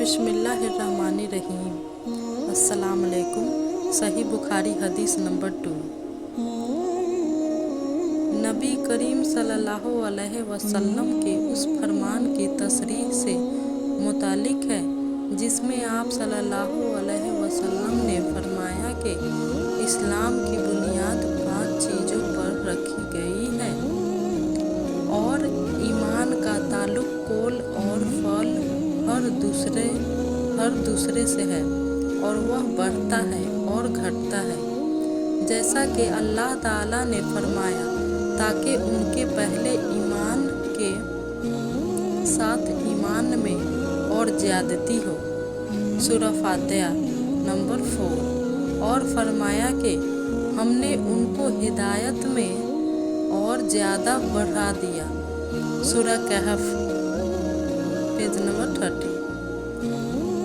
बिस्मिल्लाहिर्रहमानिर्रहीम। अस्सलाम अलैकुम। सही बुखारी हदीस नंबर 2। नबी करीम सल्लल्लाहु अलैहि वसल्लम के उस फरमान की तशरीह से मुतालिक है जिसमें आप सल्लल्लाहु अलैहि वसल्लम ने फरमाया कि इस्लाम की बुनियाद 5 चीज़ों पर रखी गई है और ईमान का ताल्लुक कौल और फल हर दूसरे से है और वह बढ़ता है और घटता है, जैसा कि अल्लाह ताला ने फरमाया, ताकि उनके पहले ईमान के साथ ईमान में और ज़्यादती हो। सूरह फातिहा नंबर 4। और फरमाया कि हमने उनको हिदायत में और ज़्यादा बढ़ा दिया। सूरह कहफ पेज नंबर 30।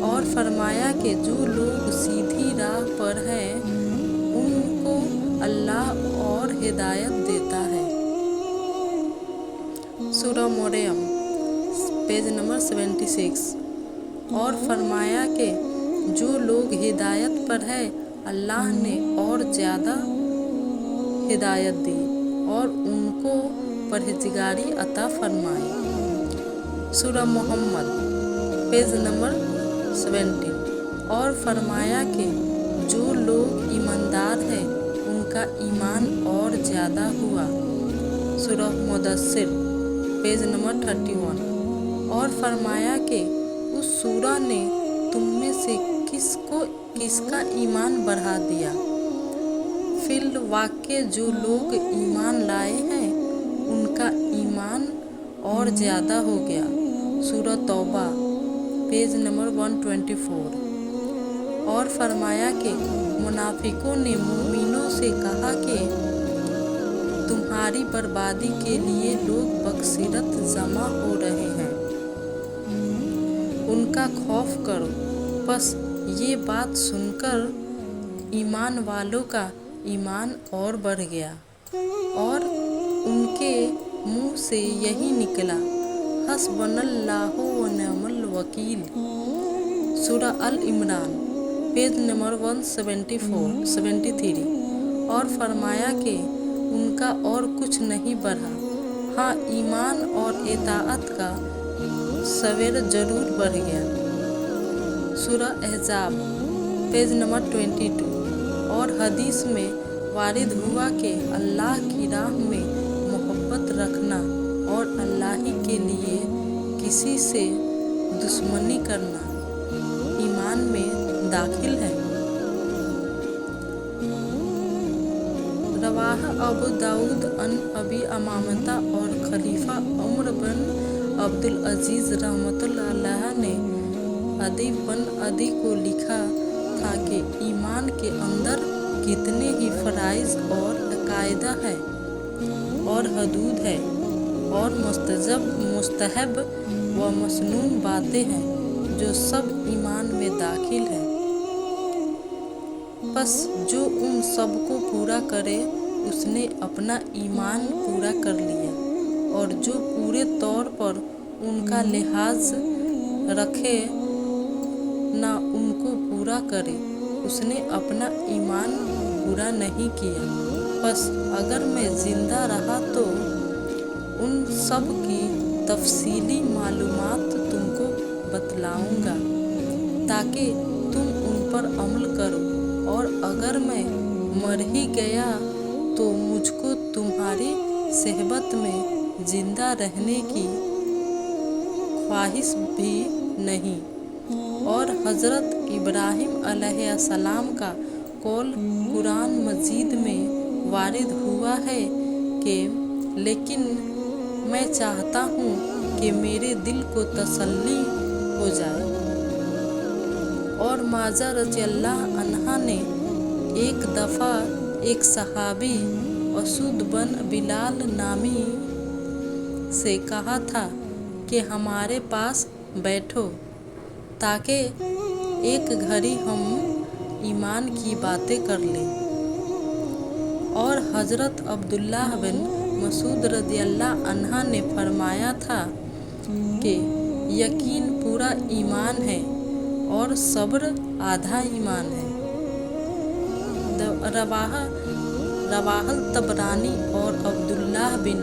और फरमाया कि जो लोग सीधी राह पर हैं उनको अल्लाह और हिदायत देता है। सूरह मरियम पेज नंबर 76। और फरमाया कि जो लोग हिदायत पर है अल्लाह ने और ज़्यादा हिदायत दी और उनको परहेज़गारी अता फरमाई। सूरह मोहम्मद पेज नंबर 70। और फरमाया कि जो लोग ईमानदार हैं उनका ईमान और ज़्यादा हुआ। सूरह मुदस्सिर पेज नंबर 31। और फरमाया कि उस सूरा ने तुम में से किसका ईमान बढ़ा दिया। फिल वाक़े जो लोग ईमान लाए हैं उनका ईमान और ज़्यादा हो गया। सूरह तौबा पेज नंबर 124। और फरमाया कि मुनाफिकों ने मोमिनों से कहा कि तुम्हारी बर्बादी के लिए लोग बकसीरत जमा हो रहे हैं, उनका खौफ करो। बस ये बात सुनकर ईमान वालों का ईमान और बढ़ गया और उनके मुंह से यही निकला, हस्बुनल्लाहु व निअमल वकील। सूरह अल इमरान पेज नंबर 173। और फरमाया कि उनका और कुछ नहीं बढ़ा, हाँ ईमान और इताअत का सवेर जरूर बढ़ गया। सूरह अहज़ाब पेज नंबर 22। और हदीस में वारिद हुआ कि अल्लाह की राह में मोहब्बत रखना और अल्लाह ही के लिए किसी से दुश्मनी करना ईमान में दाखिल है। रवाह अबू दाऊद अन अबी अमामता और खलीफा उमर बिन अब्दुल अजीज़ रहमतुल्लाह अलैह ने अदी बन अदी को लिखा था कि ईमान के अंदर कितने ही फ़राइज़ और कायदा है और हदूद है और मुस्तहब व मसनून बातें हैं जो सब ईमान में दाखिल है। बस जो उन सब को पूरा करे उसने अपना ईमान पूरा कर लिया और जो पूरे तौर पर उनका लिहाज रखे ना उनको पूरा करे उसने अपना ईमान पूरा नहीं किया। बस अगर मैं ज़िंदा रहा तो उन सब की तफसीली मालूमात तुमको बतलाऊंगा ताकि तुम उन पर अमल करो, और अगर मैं मर ही गया तो मुझको तुम्हारी सहबत में ज़िंदा रहने की ख्वाहिश भी नहीं। और हज़रत इब्राहिम अलैहिस्सलाम का कौल कुरान मजीद में वारिद हुआ है कि लेकिन मैं चाहता हूँ कि मेरे दिल को तसल्ली हो जाए। और माजा रज़ियल्लाहु अन्हा ने एक दफ़ा एक सहाबी असुद बन बिलाल नामी से कहा था कि हमारे पास बैठो ताकि एक घड़ी हम ईमान की बातें कर लें। और हज़रत अब्दुल्लाह बिन मसूद रज़ियल्लाहु अन्हा ने फरमाया था कि यकीन पूरा ईमान है और सब्र आधा ईमान है। रवाहल तबरानी और अब्दुल्लाह बिन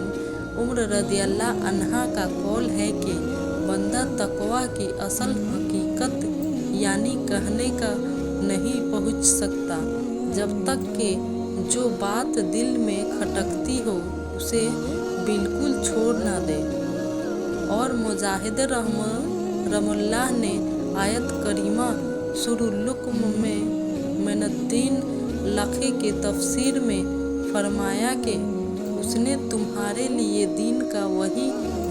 उम्र रदियल्लाहु अन्हा का कौल है कि बंदा तकवा की असल हकीकत यानी कहने का नहीं पहुँच सकता जब तक कि जो बात दिल में खटकती हो उसे बिल्कुल छोड़ ना दे। और मुजाहिद रहमुल्लाह ने आयत करीमा सुरुल्लुक्म में मैनुद्दीन लखे के तफसीर में फरमाया कि उसने तुम्हारे लिए दीन का वही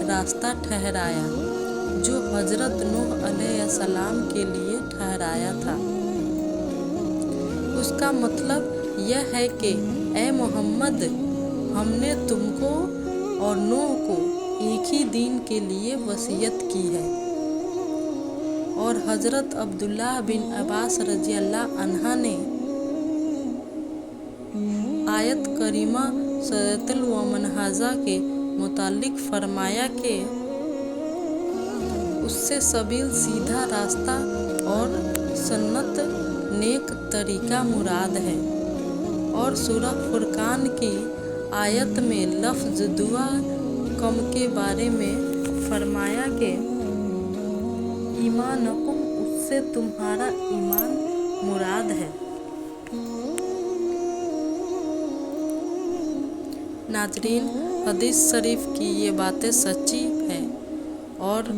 रास्ता ठहराया जो हजरत नूह अलैहिस्सलाम के लिए ठहराया था। उसका मतलब यह है कि ए मोहम्मद, हमने तुमको और नूह को एक ही दीन के लिए वसीयत की है। और हजरत अब्दुल्लाह बिन अब्बास रज़ियल्लाहु अन्हा ने आयत करीमा सदतल व मनहाजा के मुतालिक फरमाया कि उससे सबील सीधा रास्ता और सन्नत नेक तरीका मुराद है। और सूरह फुरकान की आयत में लफ्ज़ दुआ कम के बारे में फरमाया कि ईमानकुम, उससे तुम्हारा ईमान मुराद है। नाज़रीन, हदीस शरीफ की ये बातें सच्ची हैं और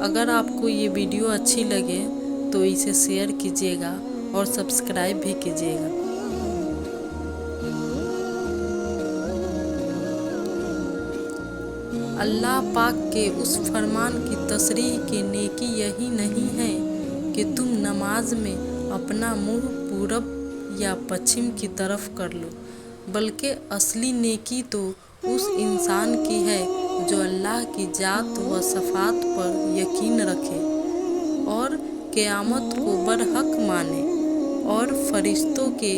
अगर आपको ये वीडियो अच्छी लगे तो इसे शेयर कीजिएगा और सब्सक्राइब भी कीजिएगा। अल्लाह पाक के उस फरमान की तशरीह की नेकी यही नहीं है कि तुम नमाज में अपना मुंह पूरब या पश्चिम की तरफ कर लो, बल्कि असली नेकी तो उस इंसान की है जो अल्लाह की जात व सफ़ात पर यकीन रखे और क़यामत को बरहक माने और फरिश्तों के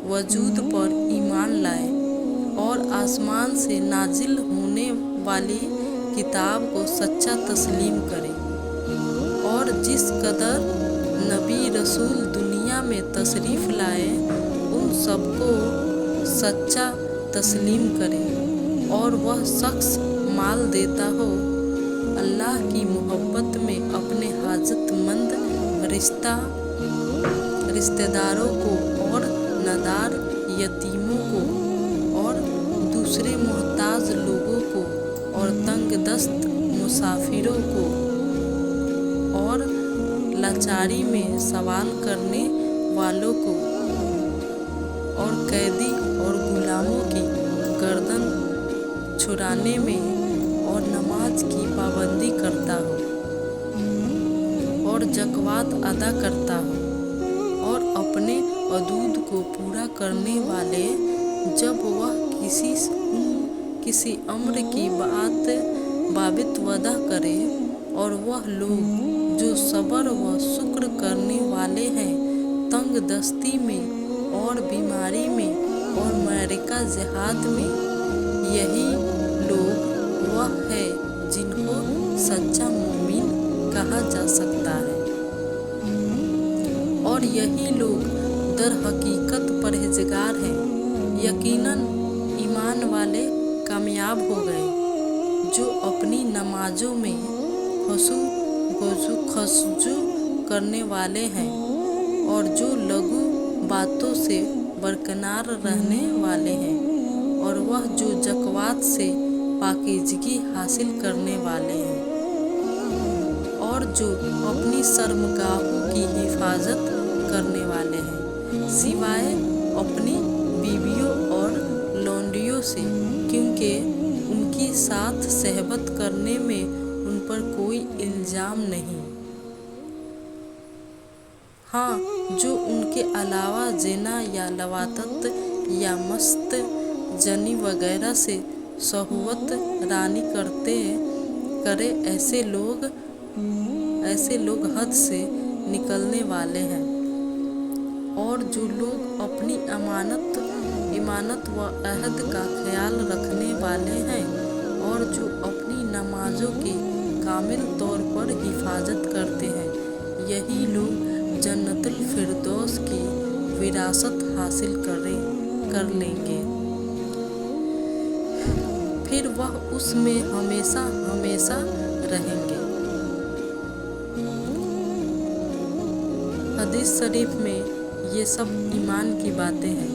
वजूद पर ईमान लाए और आसमान से नाजिल होने वाली किताब को सच्चा तस्लीम करे। और जिस कदर नबी रसूल दुनिया में तशरीफ़ लाए उन सबको सच्चा तस्लीम करे। और वह शख्स माल देता हो अल्लाह की मोहब्बत में अपने हाजतमंद रिश्तेदारों को और नादार यतीमों को और दूसरे मोहताज लोगों को और तंगदस्त मुसाफिरों को और लाचारी में सवाल करने वालों को और कैदी और गुलामों की गर्दन छुड़ाने में और नमाज की पाबंदी करता हो और ज़कात अदा करता हो और अपने हदूद को पूरा करने वाले, जब वह किसी अम्र की बाबत वादा करे, और वह लोग जो सब्र व शुक्र करने वाले हैं तंग दस्ती में और बीमारी में और मरका जिहाद में, यही लोग वह है जिनको सच्चा मोमिन कहा जा सकता है। और यही लोग दर हकीकत परहेजगार हैं। यकीनन ईमान वाले कामयाब हो गए जो अपनी नमाजों में खशू करने वाले हैं और जो लघु बातों से बरकरार रहने वाले हैं, और वह जो ज़कात से पाकीज़गी हासिल करने वाले हैं, और जो अपनी शर्मगाहों की हिफाजत करने वाले हैं, सिवाय अपनी बीवियों और लौंडियों से, क्योंकि उनकी साथ सहबत करने में उन पर कोई इल्ज़ाम नहीं। हाँ, जो उनके अलावा ज़िना या लवातत या मस्त जनी वगैरह से शहवत रानी करे, ऐसे लोग हद से निकलने वाले हैं। और जो लोग अपनी इमानत व अहद का ख्याल रखने वाले हैं और जो अपनी नमाजों की कामिल तौर पर हिफाजत करते हैं, यही लोग जन्नतुल फिरदौस की विरासत हासिल कर लेंगे, फिर वह उसमें हमेशा हमेशा रहेंगे। हदीस शरीफ में ये सब ईमान की बातें हैं।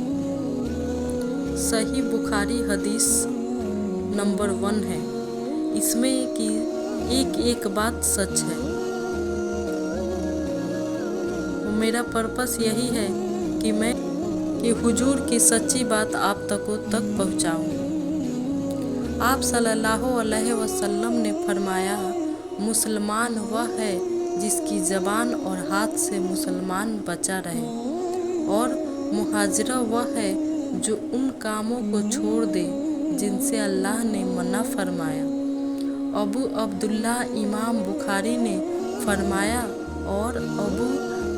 सही बुखारी हदीस नंबर 1 है। इसमें कि एक एक बात सच है। मेरा पर्पस यही है कि हुजूर की सच्ची बात आप तक पहुँचाऊँ। आप सल्लल्लाहु अलैहि वसल्लम ने फरमाया, मुसलमान वह है जिसकी ज़बान और हाथ से मुसलमान बचा रहे, और मुहाजिर वह है जो उन कामों को छोड़ दे जिनसे अल्लाह ने मना फरमाया। अबू अब्दुल्ला इमाम बुखारी ने फरमाया और अबू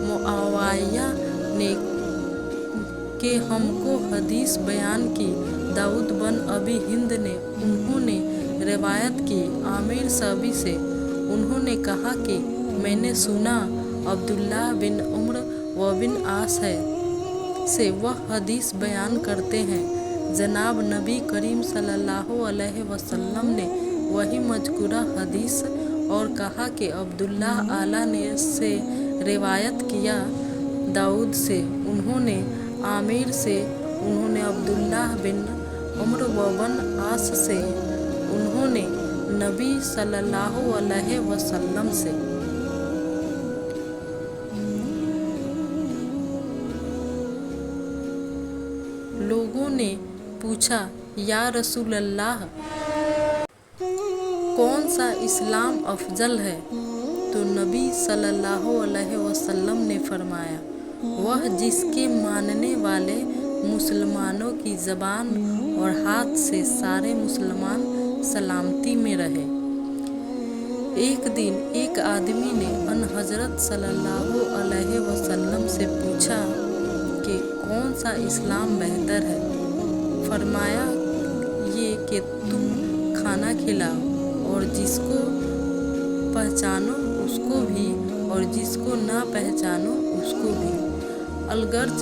मुआविया ने के हमको हदीस बयान की। दाऊद बन अबी हिंद ने उन्होंने रिवायत की आमिर साबी से। उन्होंने कहा कि मैंने सुना अब्दुल्ला बिन उम्र व बिन आस है से वह हदीस बयान करते हैं। जनाब नबी करीम सल्लल्लाहु अलैहि वसल्लम ने वही मज़कूरा हदीस और कहा कि अब्दुल्ला आला ने से रिवायत किया, दाऊद से, उन्होंने आमिर से, उन्होंने अब्दुल्ला बिन उम्र व बिन आस से, उन्होंने नबी सल्लल्लाहु अलैहि वसल्लम से। लोगों ने पूछा, या रसूल अल्लाह, कौन सा इस्लाम अफजल है? तो नबी सल्लल्लाहु अलैहि वसल्लम ने फरमाया, वह जिसके मानने वाले मुसलमानों की ज़बान और हाथ से सारे मुसलमान सलामती में रहे। एक दिन एक आदमी ने अन हज़रत सल्लल्लाहु अलैहि वसल्लम से पूछा कि कौन सा इस्लाम बेहतर है? फरमाया, ये कि तुम खाना खिलाओ और जिसको पहचानो उसको भी और जिसको ना पहचानो उसको भी, अलगर्ज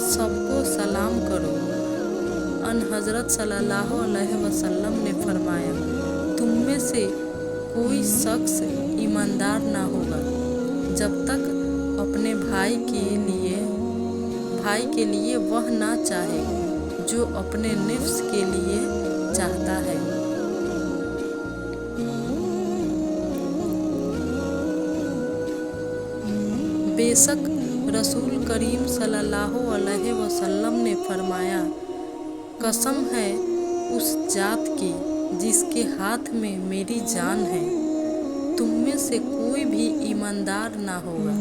सबको सलाम करो। अन हज़रत सल्लल्लाहु अलैहि वसल्लम ने फरमाया, तुम में से कोई शख्स ईमानदार ना होगा जब तक अपने भाई के लिए वह ना चाहे जो अपने नफ्स के लिए चाहता है। बेशक रसूल करीम सल्लल्लाहु अलैहि वसल्लम ने फरमाया, कसम है उस जात की जिसके हाथ में मेरी जान है, तुम में से कोई भी ईमानदार ना होगा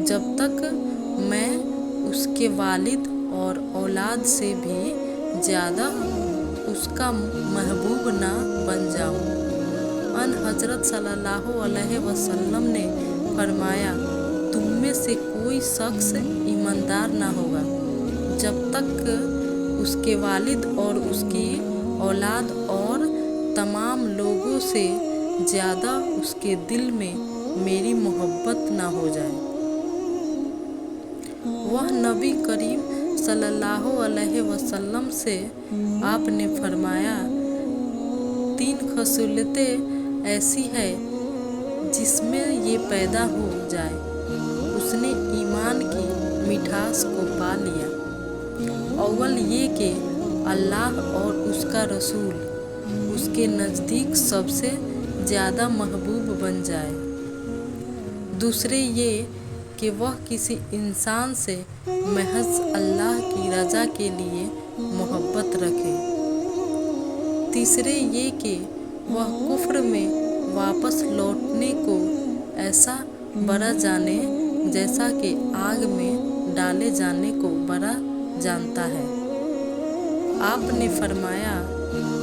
जब तक मैं उसके वालिद और औलाद से भी ज़्यादा उसका महबूब ना बन जाऊं। अन हज़रत सल्लल्लाहु अलैहि वसल्लम ने फरमाया, तुम में से कोई शख्स ईमानदार ना होगा जब तक उसके वालिद और उसकी औलाद और तमाम लोगों से ज़्यादा उसके दिल में मेरी मोहब्बत ना हो जाए। वह नबी करीम सल्लल्लाहु अलैहि वसल्लम से आपने फरमाया, 3 खसूलतें ऐसी है जिसमें ये पैदा हो जाए, उसने ईमान की मिठास को पा लिया। अव्वल ये कि अल्लाह और उसका रसूल उसके नज़दीक सबसे ज़्यादा महबूब बन जाए। दूसरे ये कि वह किसी इंसान से महज अल्लाह की रज़ा के लिए मोहब्बत रखे। तीसरे ये कि वह कुफ्र में वापस लौटने को ऐसा बड़ा जाने जैसा कि आग में डाले जाने को बड़ा जानता है। आपने फरमाया,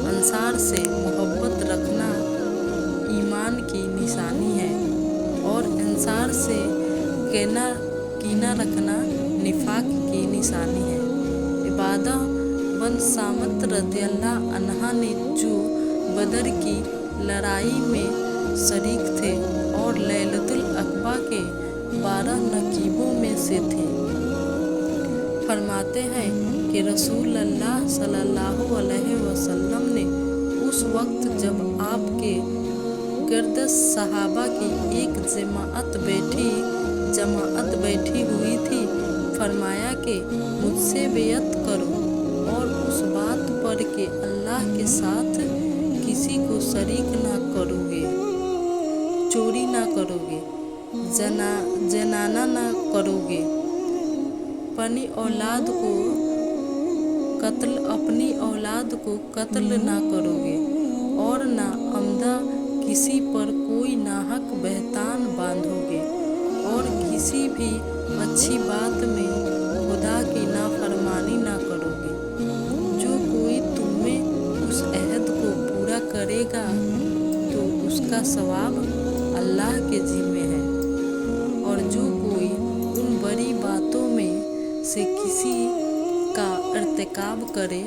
अंसार से मोहब्बत रखना ईमान की निशानी है और अंसार से कीना रखना निफाक की निशानी है। इबादा बन सामत रज़ियल्लाहु अन्हा ने जो बदर की लड़ाई में शरीक थे और लैलतुल अक़बा के 12 नकीबों में से थे। फरमाते हैं कि रसूल अल्लाह सल्लल्लाहु अलैहि वसल्लम ने उस वक्त जब आपके गिर्द सहाबा की एक जमाअत बैठी हुई थी, फरमाया कि मुझसे बेअत करो और उस बात पर कि अल्लाह के साथ किसी को शरीक ना करोगे, चोरी ना करोगे, जनाना ना करोगे, अपनी औलाद को कत्ल ना करोगे और ना अमदा किसी पर कोई नाहक बहतान बांधोगे और किसी भी अच्छी बात में खुदा की नाफरमानी ना करोगे। जो कोई तुम में उस अहद को पूरा करेगा तो उसका सवाब अल्लाह के जिम्मे है, और जो कोई उन बड़ी बातों में से किसी का इर्तिकाब करे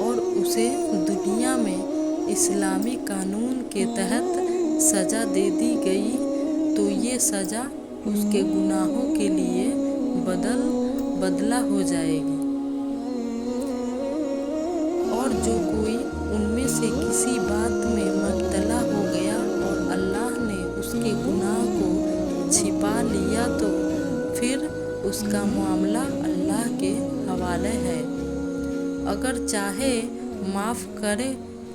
और उसे दुनिया में इस्लामी कानून के तहत सज़ा दे दी गई तो ये सज़ा उसके गुनाहों के लिए बदला हो जाएगी। और जो कोई उनमें से किसी बात में मुब्तला हो गया और अल्लाह ने उसके गुनाह को छिपा लिया तो फिर उसका मामला अल्लाह के हवाले है। अगर चाहे माफ़ करे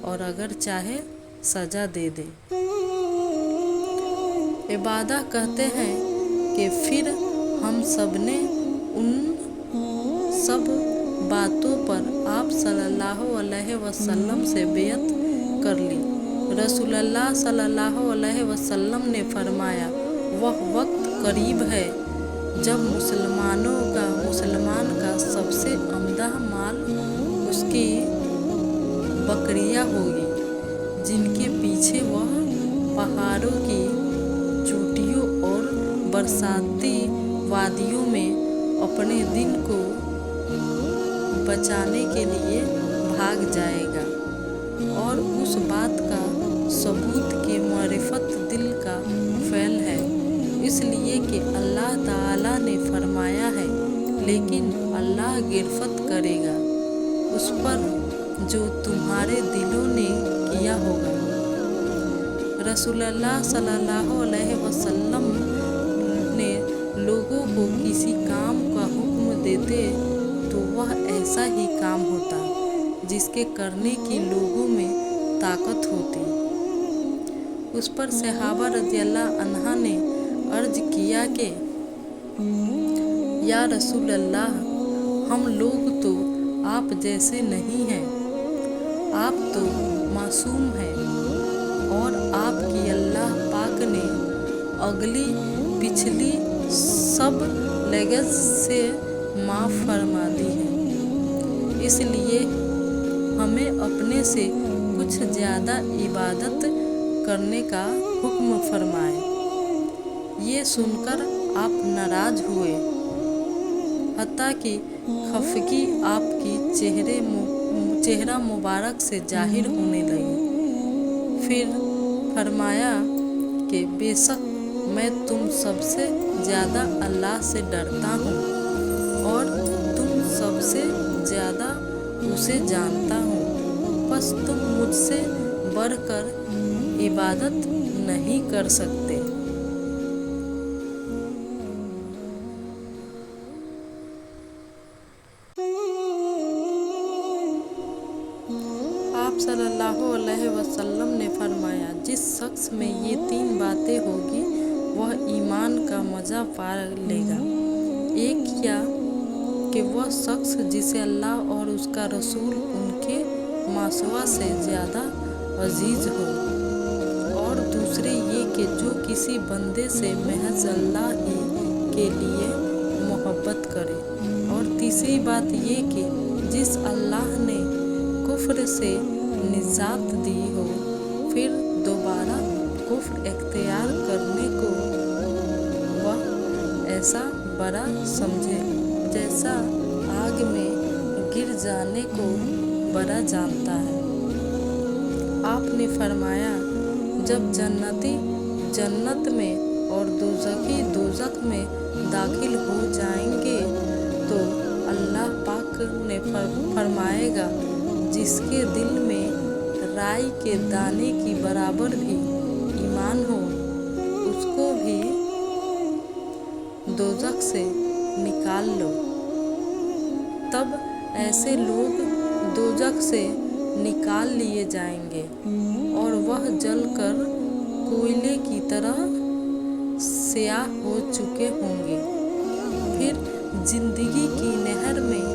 और अगर चाहे सज़ा दे दे। इबादा कहते हैं कि फिर हम सब ने उन सब बातों पर आप सल्लल्लाहु अलैहि वसल्लम से बेअत कर ली। रसूलुल्लाह सल्लल्लाहु अलैहि वसल्लम ने फरमाया, वह वक्त करीब है जब मुसलमान का सबसे अमदा माल उसकी बकरियां होगी, जिनके पीछे वह पहाड़ों की चोटियों और बरसाती वादियों में अपने दिन को बचाने के लिए भाग जाएगा। और उस बात का सबूत के मारिफत दिल का फैल है, इसलिए कि अल्लाह ताला ने फरमाया है, लेकिन अल्लाह गिरफ्त करेगा उस पर जो तुम्हारे दिलों ने किया होगा। रसूलुल्लाह सल्लल्लाहु अलैहि वसल्लम ने लोगों को किसी काम का हुक्म देते तो वह ऐसा ही काम होता जिसके करने की लोगों में ताकत होती। उस पर सहाबा रज़ियल्लाहु अन्हा ने अर्ज किया कि या रसूल अल्लाह, हम लोग तो आप जैसे नहीं हैं, आप तो मासूम हैं और आपकी अल्लाह पाक ने अगली पिछली सब लगज से माफ़ फरमा दी है, इसलिए हमें अपने से कुछ ज़्यादा इबादत करने का हुक्म फरमाए। ये सुनकर आप नाराज़ हुए, हत्ता कि खफगी आपकी चेहरा मुबारक से जाहिर होने लगी। फिर फरमाया कि बेशक मैं तुम सबसे ज़्यादा अल्लाह से डरता हूँ और तुम सबसे ज़्यादा उसे जानता हूँ, बस तुम मुझसे बढ़कर इबादत नहीं कर सकते। आप सल्लल्लाहु अलैहि वसल्लम ने फरमाया, जिस शख्स में ये 3 बातें होगी वह ईमान का मज़ा पा लेगा। एक क्या कि वह शख्स जिसे अल्लाह और उसका रसूल उनके मासवा से ज़्यादा अजीज़ हो, और दूसरे ये कि जो किसी बंदे से महज अल्लाह ही के लिए मोहब्बत करे, और तीसरी बात ये कि जिस अल्लाह ने कुफ्र से निजात दी हो फिर दोबारा कुफ्र इख्तियार करने को वह ऐसा बड़ा समझे जैसा आग में गिर जाने को बड़ा जानता है। आपने फरमाया, जब जन्नती जन्नत में और दोज़खी दोज़ख में दाखिल हो जाएंगे तो अल्लाह पाक ने फरमाएगा, जिसके दिल में राई के दाने की बराबर भी ईमान हो उसको भी दोज़ख से निकाल लो। तब ऐसे लोग दोज़ख से निकाल लिए जाएंगे और वह जलकर कोयले की तरह स्याह हो चुके होंगे। फिर जिंदगी की नहर में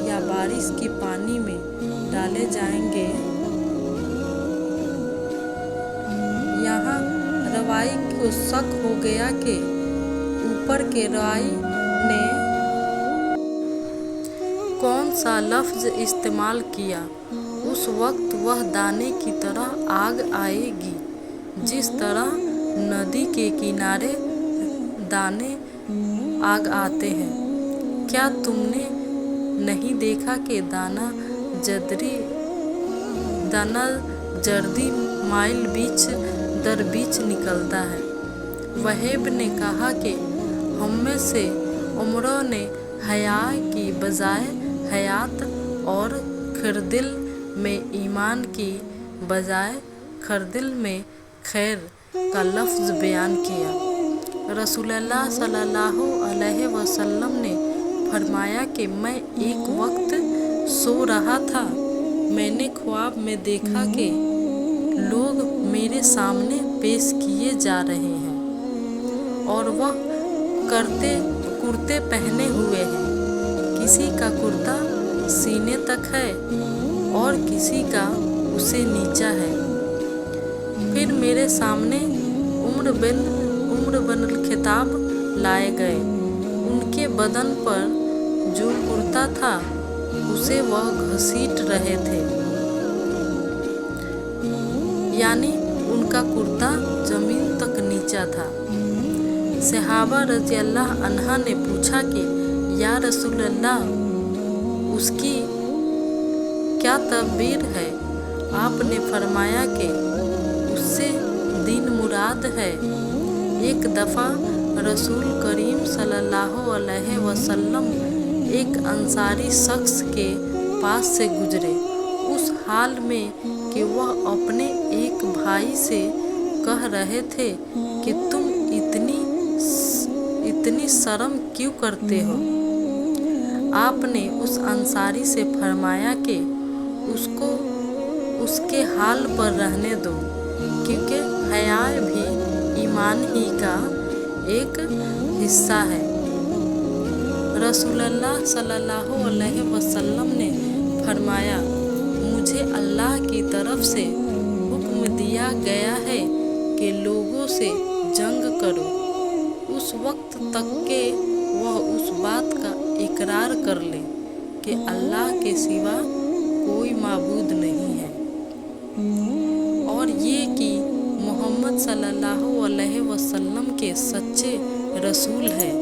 या बारिश के पानी में डाले जाएंगे। यहाँ रवाई को शक हो गया कि ऊपर के राई ने कौन सा लफ्ज इस्तेमाल किया। उस वक्त वह दाने की तरह आग आएगी, जिस तरह नदी के किनारे दाने आग आते हैं। क्या तुमने नहीं देखा कि दाना जर्दी माइल बीच दर बीच निकलता है। वहेब ने कहा कि हममें से उमरों ने हया की बजाय हयात और खिरदिल में ईमान की बजाय खिरदिल में खैर का लफ्ज़ बयान किया। रसूलुल्लाह सल्लल्लाहु अलैहि वसल्लम ने फरमाया कि मैं एक वक्त सो रहा था, मैंने ख्वाब में देखा कि लोग मेरे सामने पेश किए जा रहे हैं और वह कुर्ते पहने हुए हैं। किसी का कुर्ता सीने तक है और किसी का उससे नीचा है। फिर मेरे सामने उम्र बिन खिताब लाए गए। उनके बदन पर जो कुर्ता था उसे वह घसीट रहे थे, यानी उनका कुर्ता जमीन तक नीचा था। सहाबा रज़ियल्लाहु अन्हा ने पूछा कि या रसूलल्लाह, उसकी क्या तबीर है? आपने फरमाया कि उससे दीन मुराद है। एक दफ़ा रसूल करीम सल्लल्लाहु अलैहि वसल्लम एक अंसारी शख्स के पास से गुजरे, उस हाल में कि वह अपने एक भाई से कह रहे थे कि तुम इतनी शर्म क्यों करते हो। आपने उस अंसारी से फरमाया कि उसको उसके हाल पर रहने दो, क्योंकि हया भी ईमान ही का एक हिस्सा है। रसूलुल्लाह सल्लल्लाहु अलैहि वसल्लम ने फरमाया, मुझे अल्लाह की तरफ से हुक्म दिया गया है कि लोगों से जंग करो उस वक्त तक के वह उस बात का इकरार कर ले कि अल्लाह के सिवा कोई माबूद नहीं है, और ये कि मोहम्मद सल्लल्लाहु अलैहि वसल्लम के सच्चे रसूल हैं,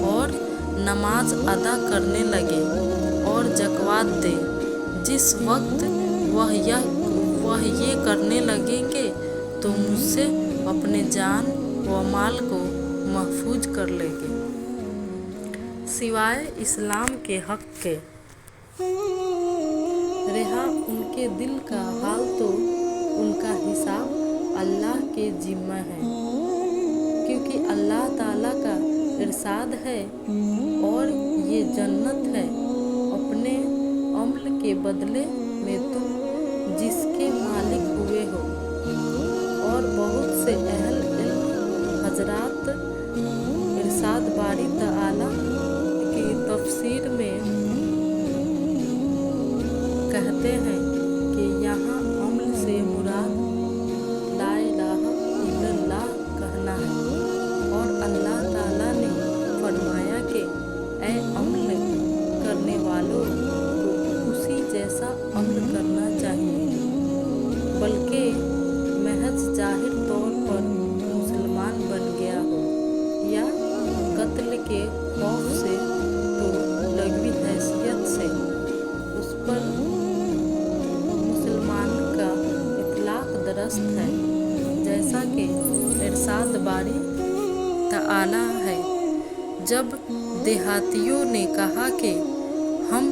और नमाज अदा करने लगे और ज़कात दे। जिस वक्त वह ये करने लगेंगे तो मुझसे अपने जान व माल को महफूज कर लेंगे, सिवाय इस्लाम के हक़ के। रहा उनके दिल का हाल तो उनका हिसाब अल्लाह के जिम्मा है, क्योंकि अल्लाह ताला का इरशाद है, और ये जन्नत है अपने अमल के बदले में तुम जिसके मालिक हुए हो। और बहुत से अहल इल्म हजरात इरशाद बारी तआला की तफसीर में कहते हैं कि यहाँ अमल से मुराद ला इलाहा इल्लल्लाह कहना है, और अल्लाह ताला ने फरमाया कि ऐ अमल करने वालों को उसी जैसा अमल करना चाहिए, बल्कि महज जाहिर तौर पर मुसलमान बन गया हो या कत्ल के खौफ से तो लगवी हैसियत से उस पर मुसलमान का इतलाक दरस्त है, जैसा कि इरशाद बारी तआला है। जब देहातियों ने कहा कि हम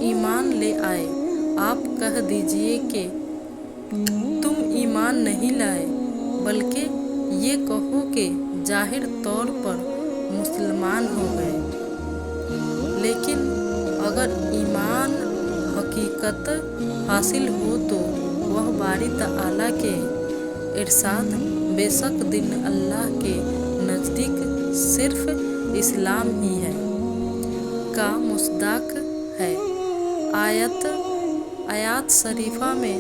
ईमान ले आए, आप कह दीजिए कि तुम ईमान नहीं लाए, बल्कि ये कहो कि जाहिर तौर पर मुसलमान हो गए। लेकिन अगर ईमान हकीकत हासिल हो तो वह बारी तआला के इरशाद बेशक दिन अल्लाह के नज़दीक सिर्फ इस्लाम ही है का मुस्दाक है। आयत शरीफा में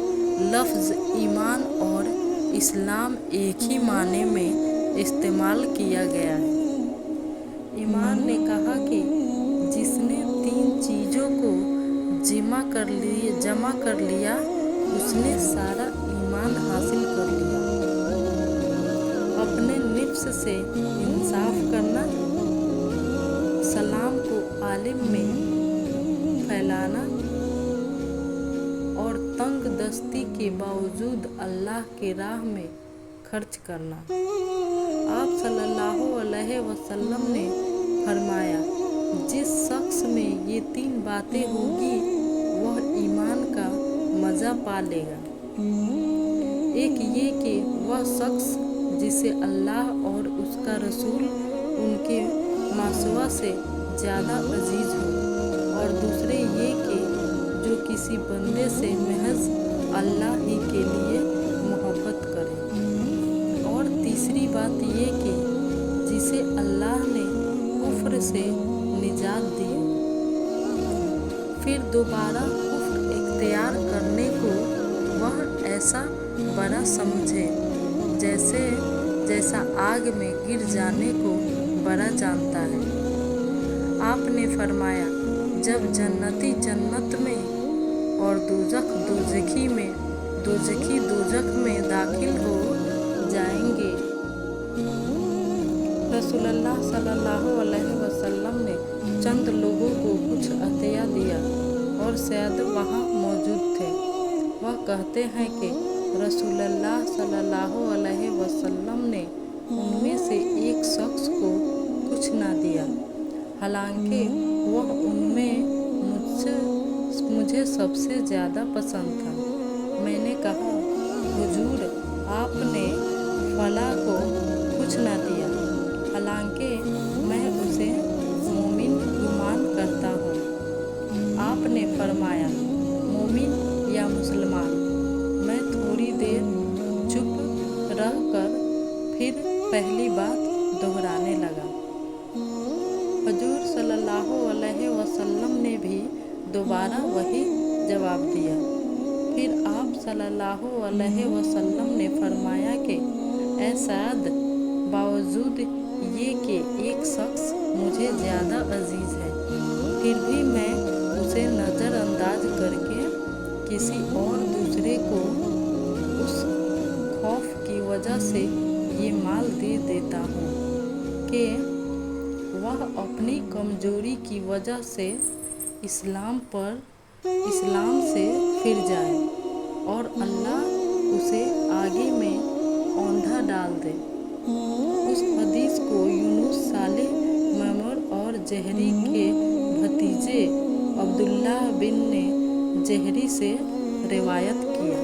लफ्ज़ ईमान और इस्लाम एक ही माने में इस्तेमाल किया गया है। ईमान ने कहा कि जिसने 3 चीज़ों को जमा कर लिया उसने सारा ईमान हासिल कर लिया। अपने निफ्स से इंसाफ करना, सलाम को आलिम में फैलाना और तंग दस्ती के बावजूद अल्लाह की राह में खर्च करना। आप सल्लल्लाहु अलैहि वसल्लम ने फरमाया, जिस शख्स में ये 3 बातें होगी वह ईमान का मज़ा पा लेगा। एक ये कि वह शख्स जिसे अल्लाह और उसका रसूल उनके मासवा से ज़्यादा अजीज़ हो, और दूसरे ये कि जो किसी बंदे से महज अल्लाह ही के लिए मोहब्बत करे, और तीसरी बात ये कि जिसे अल्लाह ने कुफ्र से निजात दी, फिर दोबारा कुफ्र इख्तियार करने को वह ऐसा बड़ा समझे जैसा आग में गिर जाने को बड़ा जानता है। आपने फरमाया, जब जन्नती जन्नत में और दोज़खी दोज़ख में दाखिल हो जाएंगे। रसूलुल्लाह सल्लल्लाहु अलैहि वसल्लम ने चंद लोगों को कुछ अतिया दिया और शायद वहाँ मौजूद थे। वह कहते हैं कि रसूलुल्लाह सल्लल्लाहु अलैहि वसल्लम ने उनमें से एक शख्स को कुछ ना दिया, हालांकि वह उनमें मुझे सबसे ज़्यादा पसंद था। मैंने कहा, हुजूर, आपने फला को कुछ ना दिया, हालांकि मैं उसे मोमिन गुमान करता हूँ। आपने फरमाया, मोमिन या मुसलमान। मैं थोड़ी देर चुप रहकर फिर पहली बात दोहराने लगा। हुजूर सल्लल्लाहु अलैहि वसल्लम ने भी दोबारा वही जवाब दिया। फिर आप सल्लल्लाहु अलैहि वसल्लम ने फरमाया कि ऐ साद, बावजूद ये कि एक शख्स मुझे ज़्यादा अजीज़ है, फिर भी मैं उसे नज़रअंदाज करके किसी और दूसरे को उस खौफ की वजह से ये माल दे देता हूँ कि वह अपनी कमजोरी की वजह से इस्लाम से फिर जाए और अल्लाह उसे आगे में औंधा डाल दे। उस हदीस को यूनुस, सालेह, ममर और जहरी के भतीजे अब्दुल्लाह बिन ने जहरी से रिवायत किया।